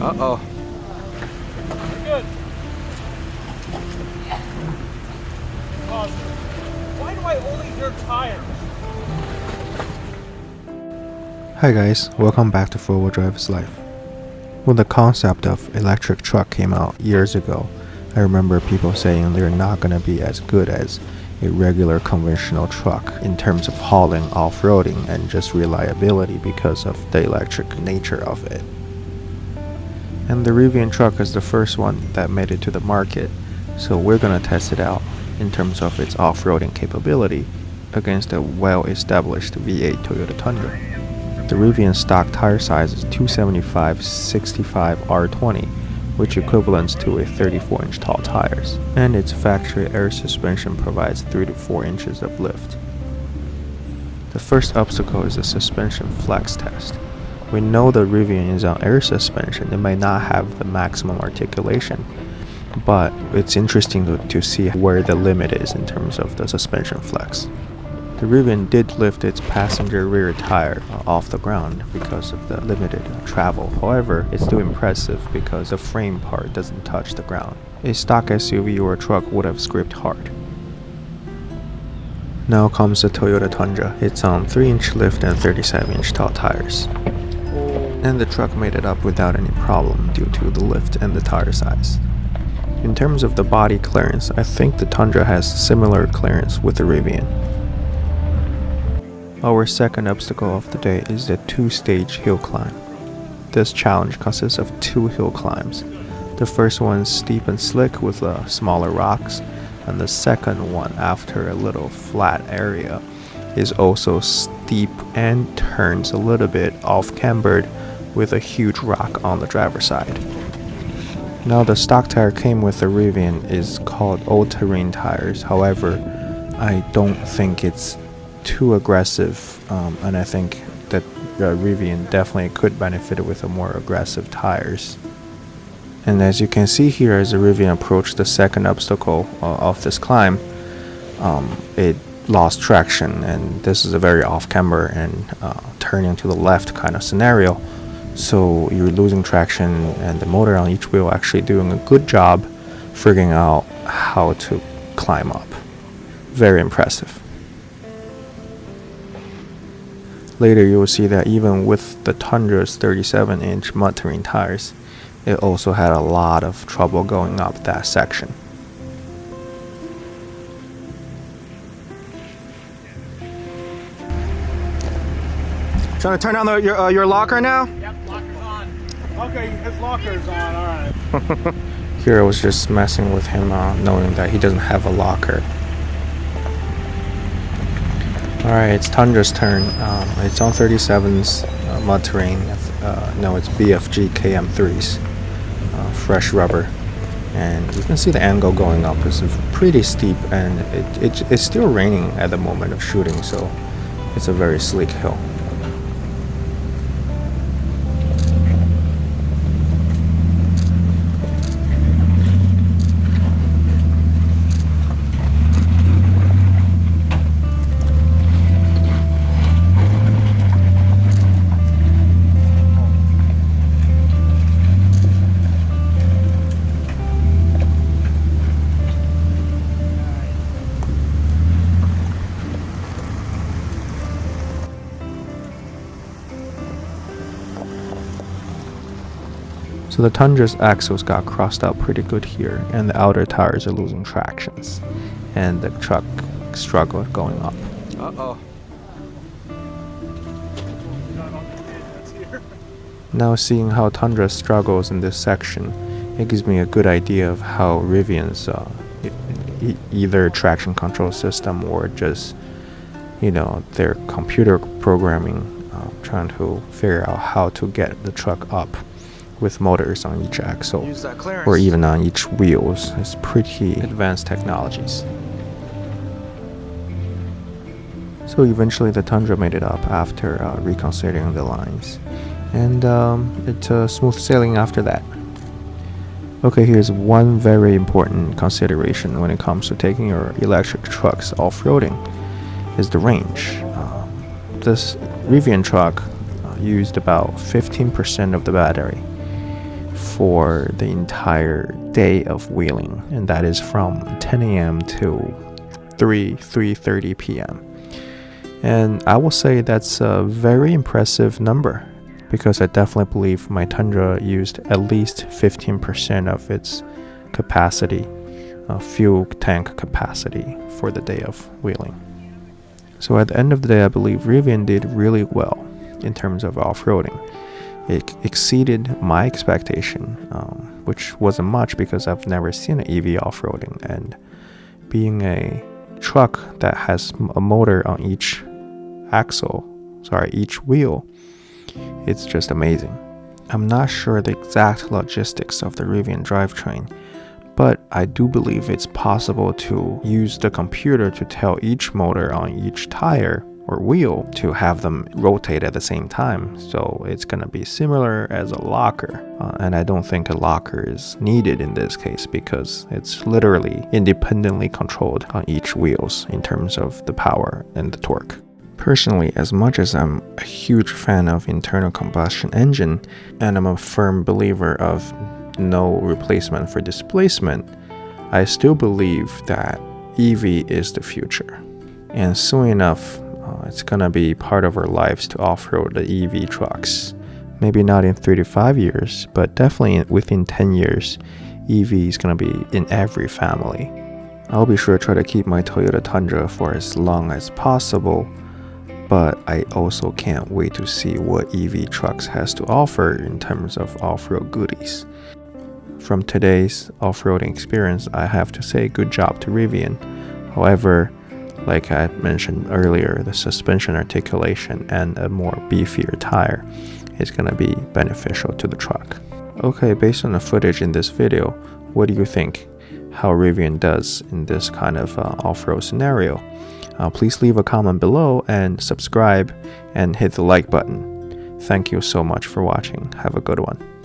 Uh-oh. Good. Why do I only hear tires? Hi guys, welcome back to 4-Wheel Driver's Life. When the concept of electric truck came out years ago, I remember people saying they're not going to be as good as a regular conventional truck in terms of hauling, off-roading, and just reliability because of the electric nature of it. And the Rivian truck is the first one that made it to the market, so we're going to test it out in terms of its off-roading capability against a well-established V8 Toyota Tundra. The Rivian stock tire size is 275/65 R20, which equivalents to a 34-inch tall tires, and its factory air suspension provides 3 to 4 inches of lift. The first obstacle is the suspension flex test. We know the Rivian is on air suspension. It may not have the maximum articulation, but it's interesting to see where the limit is in terms of the suspension flex. The Rivian did lift its passenger rear tire off the ground because of the limited travel. However, it's still impressive because the frame part doesn't touch the ground. A stock SUV or truck would have scraped hard. Now comes the Toyota Tundra. It's on 3-inch lift and 37-inch tall tires. And the truck made it up without any problem due to the lift and the tire size. In terms of the body clearance, I think the Tundra has similar clearance with the Rivian. Our second obstacle of the day is the 2-stage hill climb. This challenge consists of 2 hill climbs. The first one is steep and slick with smaller rocks, and the second one, after a little flat area, is also steep and turns a little bit off-cambered with a huge rock on the driver's side. Now the stock tire came with the Rivian is called all-terrain tires. However, I don't think it's too aggressive, and I think that the Rivian definitely could benefit with a more aggressive tires. And as you can see here, as the Rivian approached the second obstacle of this climb, it lost traction, and this is a very off-camber and turning to the left kind of scenario. So you're losing traction, and the motor on each wheel actually doing a good job figuring out how to climb up. Very impressive. Later you will see that even with the Tundra's 37-inch mud-terrain tires, it also had a lot of trouble going up that section. Trying to turn on your locker now? Yep, locker's on. Okay, his locker's on, alright. Here I was just messing with him, knowing that he doesn't have a locker. Alright, it's Tundra's turn. It's on 37's mud terrain. No, it's BFG KM3's fresh rubber. And you can see the angle going up is pretty steep, and it's still raining at the moment of shooting, so it's a very sleek hill. So the Tundra's axles got crossed out pretty good here, and the outer tires are losing tractions, and the truck struggled going up. Uh-oh. Now seeing how Tundra struggles in this section, it gives me a good idea of how Rivian's either traction control system or just, their computer programming, trying to figure out how to get the truck up with motors on each axle or even on each wheels. It's pretty advanced technologies. So eventually the Tundra made it up after reconsidering the lines, and it's smooth sailing after that. Okay, here's one very important consideration when it comes to taking your electric trucks off-roading, is the range. This Rivian truck used about 15% of the battery for the entire day of wheeling, and that is from 10 a.m. to 3:30 p.m. And I will say that's a very impressive number, because I definitely believe my Tundra used at least 15% of its capacity, fuel tank capacity, for the day of wheeling. So at the end of the day, I believe Rivian did really well in terms of off-roading. It exceeded my expectation, which wasn't much because I've never seen an EV off-roading, and being a truck that has a motor on each wheel, it's just amazing. I'm not sure the exact logistics of the Rivian drivetrain, but I do believe it's possible to use the computer to tell each motor on each tire or wheel to have them rotate at the same time. So it's going to be similar as a locker. And I don't think a locker is needed in this case, because it's literally independently controlled on each wheels in terms of the power and the torque. Personally, as much as I'm a huge fan of internal combustion engine, and I'm a firm believer of no replacement for displacement, I still believe that EV is the future. And soon enough, it's gonna be part of our lives to off-road the EV trucks. Maybe not in 3 to 5 years, but definitely within 10 years, EV is gonna be in every family. I'll be sure to try to keep my Toyota Tundra for as long as possible, but I also can't wait to see what EV trucks has to offer in terms of off-road goodies. From today's off-roading experience, I have to say good job to Rivian. However, like I mentioned earlier, the suspension articulation and a more beefier tire is going to be beneficial to the truck. Okay, based on the footage in this video, what do you think how Rivian does in this kind of off-road scenario? Please leave a comment below and subscribe and hit the like button. Thank you so much for watching. Have a good one.